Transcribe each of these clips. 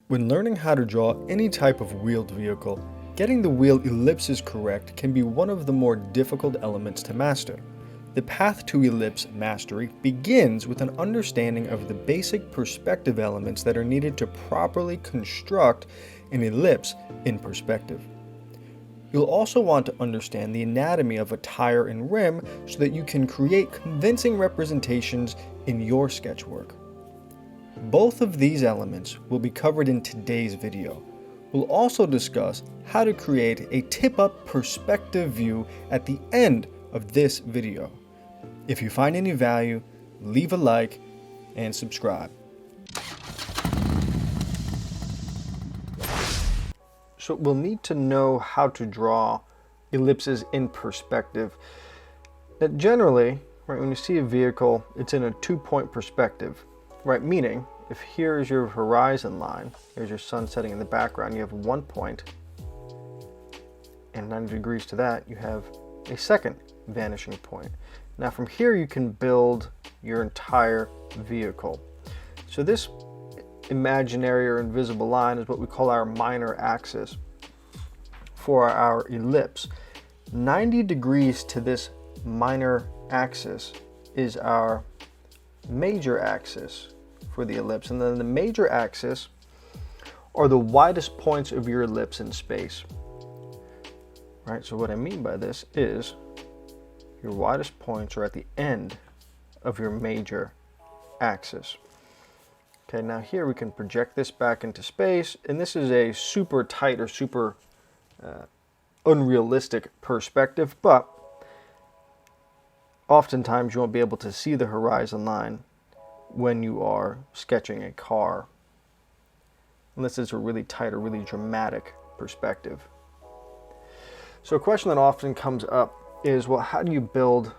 When learning how to draw any type of wheeled vehicle, getting the wheel ellipses correct can be one of the more difficult elements to master. The path to ellipse mastery begins with an understanding of the basic perspective elements that are needed to properly construct an ellipse in perspective. You'll also want to understand the anatomy of a tire and rim so that you can create convincing representations in your sketchwork. Both of these elements will be covered in today's video. We'll also discuss how to create a tip-up perspective view at the end of this video. If you find any value, leave a like and subscribe. So we'll need to know how to draw ellipses in perspective. Now generally, right, when you see a vehicle, it's in a two-point perspective, right? Meaning, if here is your horizon line, here's your sun setting in the background, you have 1 point, and 90 degrees to that, you have a second vanishing point. Now from here you can build your entire vehicle. So this imaginary or invisible line is what we call our minor axis for our ellipse. 90 degrees to this minor axis is our major axis for the ellipse, and then the major axis are the widest points of your ellipse in space. Right, so what I mean by this is your widest points are at the end of your major axis. Okay, now here we can project this back into space, and this is a super tight or super unrealistic perspective, but oftentimes you won't be able to see the horizon line when you are sketching a car, unless it's a really tight or really dramatic perspective. So a question that often comes up is, well, how do you build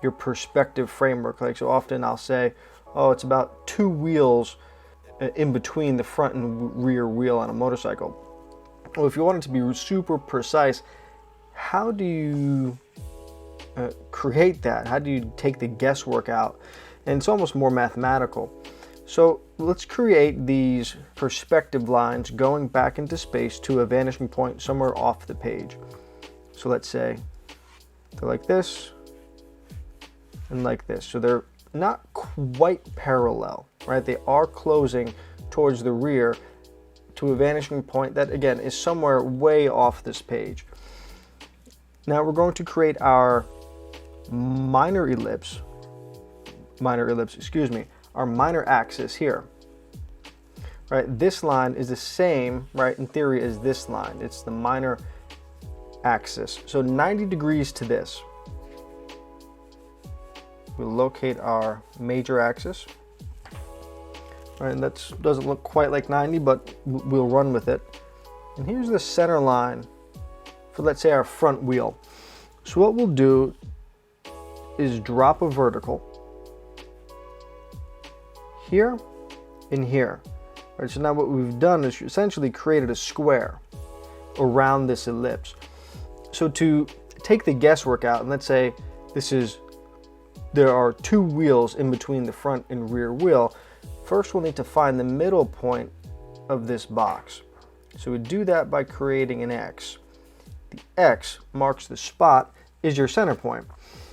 your perspective framework? Like, so often I'll say, oh, it's about 2 wheels in between the front and rear wheel on a motorcycle. Well, if you want it to be super precise, how do you create that? How do you take the guesswork out? And it's almost more mathematical. So let's create these perspective lines going back into space to a vanishing point somewhere off the page. So let's say they're like this and like this. So they're not quite parallel, right? They are closing towards the rear to a vanishing point that, again, is somewhere way off this page. Now we're going to create our minor ellipse, our minor axis here. Right, this line is the same, right, in theory, as this line. It's the minor axis. So 90 degrees to this. We'll locate our major axis. All right, and that doesn't look quite like 90, but we'll run with it. And here's the center line for, let's say, our front wheel. So what we'll do is drop a vertical here and here. All right, so now what we've done is essentially created a square around this ellipse. So to take the guesswork out, and let's say there are 2 wheels in between the front and rear wheel, first we'll need to find the middle point of this box. So we do that by creating an X. The X marks the spot is your center point.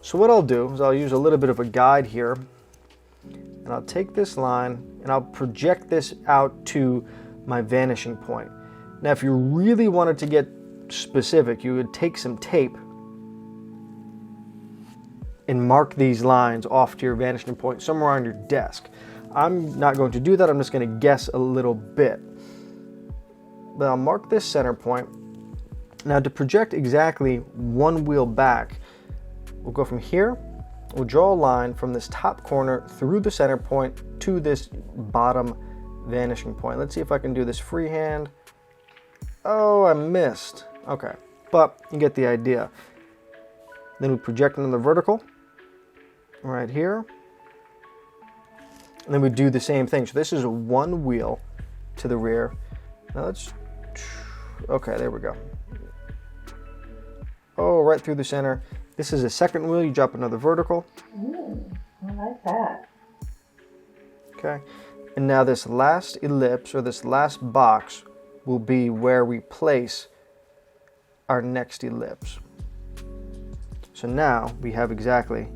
So what I'll do is I'll use a little bit of a guide here, and I'll take this line and I'll project this out to my vanishing point. Now if you really wanted to get specific, you would take some tape and mark these lines off to your vanishing point somewhere on your desk. I'm not going to do that. I'm just going to guess a little bit. But I'll mark this center point. Now to project exactly 1 wheel back, we'll go from here. We'll draw a line from this top corner through the center point to this bottom vanishing point. Let's see if I can do this freehand. Oh, I missed. Okay, but you get the idea. Then we project another vertical right here. And then we do the same thing. So this is 1 wheel to the rear. Now okay, there we go. Oh, right through the center. This is a second wheel. You drop another vertical. I like that. Okay. And now this last ellipse, or this last box, will be where we place our next ellipse. So now we have exactly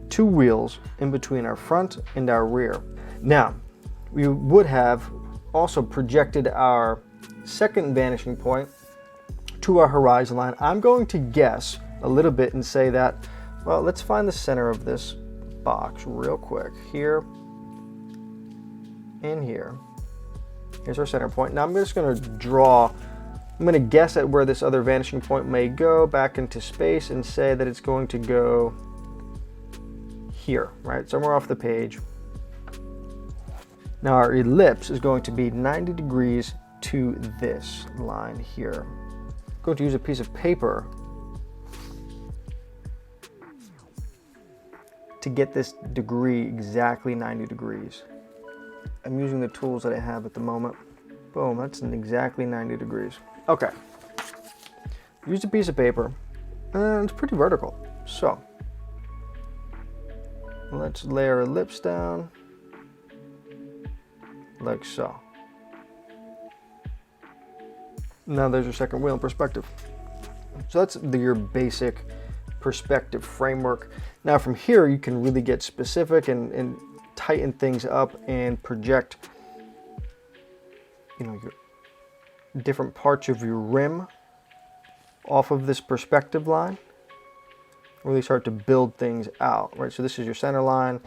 2 wheels in between our front and our rear. Now, we would have also projected our second vanishing point to our horizon line. I'm going to guess a little bit and say that, well, let's find the center of this box real quick. Here and here. Here's our center point. Now I'm just going to guess at where this other vanishing point may go back into space and say that it's going to go here, right? Somewhere off the page. Now our ellipse is going to be 90 degrees to this line here. I'm going to use a piece of paper to get this degree exactly 90 degrees. I'm using the tools that I have at the moment. Boom, that's exactly 90 degrees. Okay. Use a piece of paper, and it's pretty vertical. So, let's lay our ellipse down, like so. Now there's your second wheel in perspective. So that's your basic perspective framework. Now from here, you can really get specific and tighten things up and project, your different parts of your rim off of this perspective line. Really start to build things out, right? So this is your center line.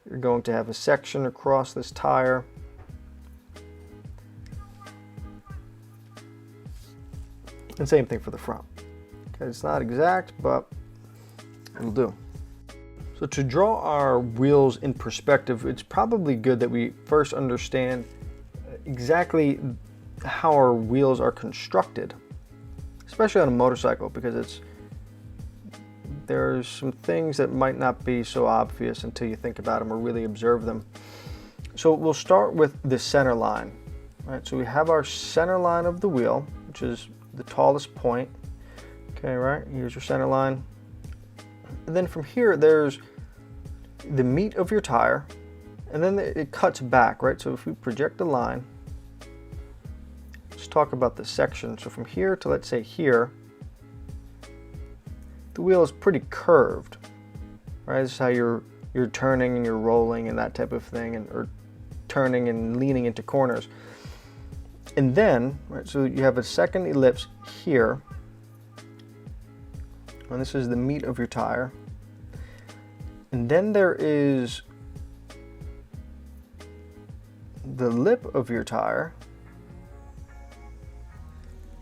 You're going to have a section across this tire. And same thing for the front. Okay, it's not exact, but it'll do. So to draw our wheels in perspective, it's probably good that we first understand exactly how our wheels are constructed, especially on a motorcycle, because there's some things that might not be so obvious until you think about them or really observe them. So we'll start with the center line. Right, so we have our center line of the wheel, which is the tallest point. Okay, right, here's your center line. And then from here, there's the meat of your tire, and then it cuts back, right? So if we project a line, let's talk about the section. So from here to, let's say, here, the wheel is pretty curved, right? This is how you're turning and you're rolling and that type of thing, or turning and leaning into corners. And then, right, so you have a second ellipse here, and this is the meat of your tire. And then there is the lip of your tire,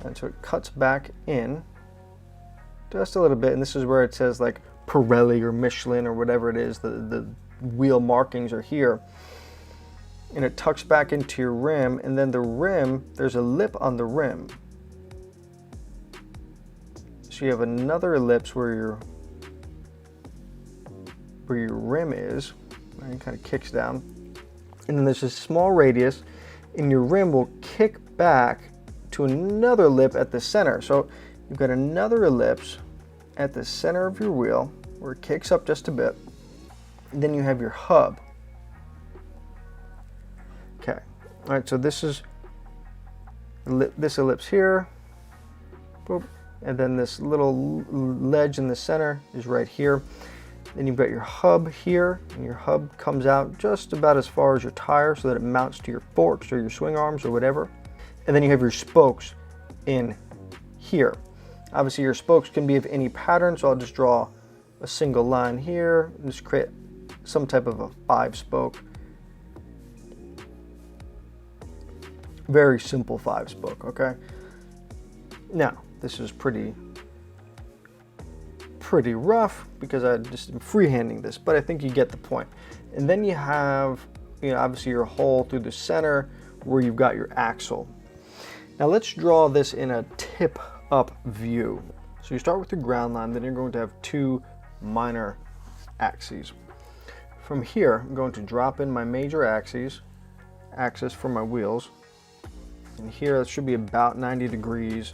and so it cuts back in just a little bit, and this is where it says like Pirelli or Michelin or whatever it is, the wheel markings are here, and it tucks back into your rim, and then the rim, there's a lip on the rim. So you have another ellipse where your rim is, and it kind of kicks down. And then there's a small radius, and your rim will kick back to another lip at the center. So you've got another ellipse at the center of your wheel where it kicks up just a bit. And then you have your hub. Okay, all right, so this is this ellipse here. Boop. And then this little ledge in the center is right here. Then you've got your hub here, and your hub comes out just about as far as your tire so that it mounts to your forks or your swing arms or whatever. And then you have your spokes in here. Obviously your spokes can be of any pattern, so I'll just draw a single line here and just create some type of a 5-spoke. Very simple 5-spoke, okay? Now, this is pretty rough because I just am freehanding this, but I think you get the point. And then you have, obviously your hole through the center where you've got your axle. Now let's draw this in a tip up view. So you start with your ground line, then you're going to have 2 minor axes. From here, I'm going to drop in my major axis for my wheels. And here it should be about 90 degrees.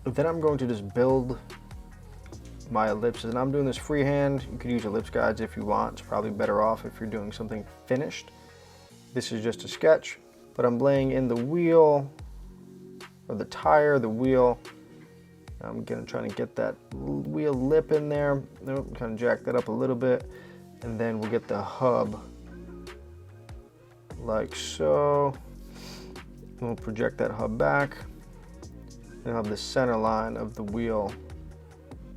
Then I'm going to just build my ellipses, and I'm doing this freehand. You could use ellipse guides if you want. It's probably better off if you're doing something finished. This is just a sketch, but I'm laying in the wheel, or the tire, the wheel. I'm gonna try to get that wheel lip in there. Nope, kind of jack that up a little bit. And then we'll get the hub like so. We'll project that hub back. And have the center line of the wheel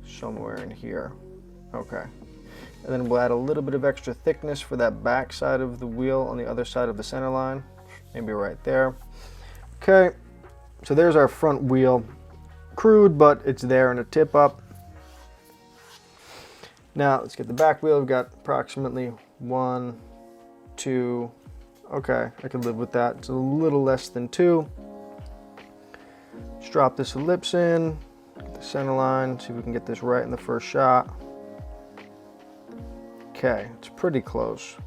somewhere in here. Okay. And then we'll add a little bit of extra thickness for that back side of the wheel on the other side of the center line. Maybe right there. Okay. So there's our front wheel. Crude, but it's there in a tip up. Now let's get the back wheel. We've got approximately 1, 2. Okay, I can live with that. It's a little less than 2. Let's drop this ellipse in, get the center line, see if we can get this right in the first shot. Okay, it's pretty close.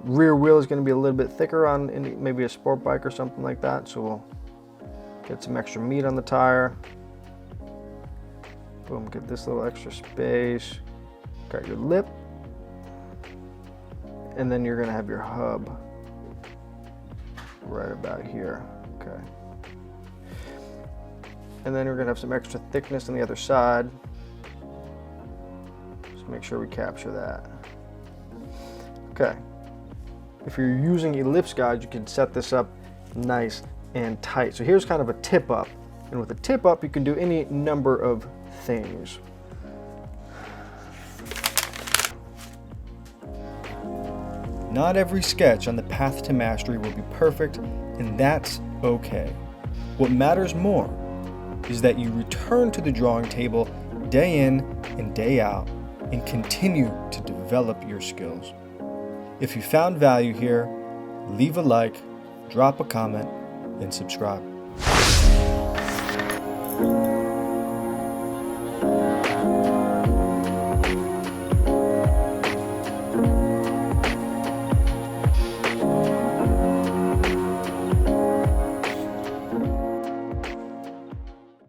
Rear wheel is going to be a little bit thicker on maybe a sport bike or something like that, so we'll get some extra meat on the tire. Boom, get this little extra space. Got your lip. And then you're gonna have your hub right about here, okay. And then we're gonna have some extra thickness on the other side. Just make sure we capture that. Okay. If you're using ellipse guides, you can set this up nice and tight. So here's kind of a tip up. And with a tip up, you can do any number of things. Not every sketch on the path to mastery will be perfect, and that's okay. What matters more is that you return to the drawing table day in and day out and continue to develop your skills. If you found value here, leave a like, drop a comment, and subscribe.